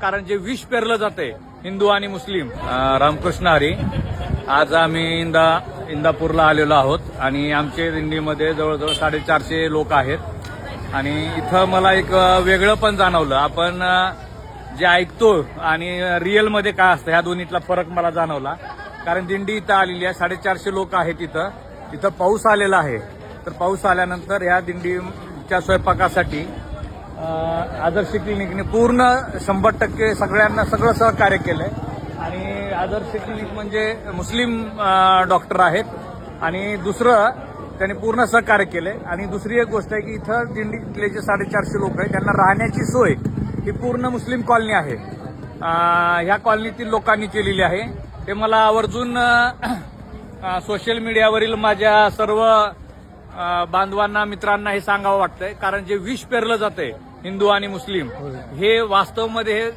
कारण जे विष पेरलं जाते हिंदू आणि मुस्लिम. रामकृष्ण हरी. आज आम्ही इंदापूरला आलेलो आहोत आणि आमच्या दिंडीमध्ये जवळजवळ 450 लोक आहेत आणि इथं मला एक वेगळं पण जाणवलं. आपण जे ऐकतो आणि रिअलमध्ये काय असतं ह्या दोन्हीतला फरक मला जाणवला. कारण दिंडी इथं आलेली आहे, 450 लोक आहेत इथं पाऊस आलेला आहे. तर पाऊस आल्यानंतर ह्या दिंडीच्या स्वयंपाकासाठी आदर्श क्लिनिकने पूर्ण 100% सगळ्यांना सगळं सहकार्य केलंय. आणि आदर्श क्लिनिक म्हणजे मुस्लिम डॉक्टर आहेत आणि दुसरं त्यांनी पूर्ण सहकार्य केलंय. आणि दुसरी एक गोष्ट आहे की इथं दिंडीतले जे 450 लोक आहेत त्यांना राहण्याची सोय ही पूर्ण मुस्लिम कॉलनी आहे. ह्या कॉलनीतील लोकांनी केलेली आहे. ते मला आवर्जून सोशल मीडियावरील माझ्या सर्व बांधवांना मित्रांना हे सांगावं वाटतंय. कारण जे विष पेरलं जातंय हिंदू आणि मुस्लिम हे वास्तवमध्ये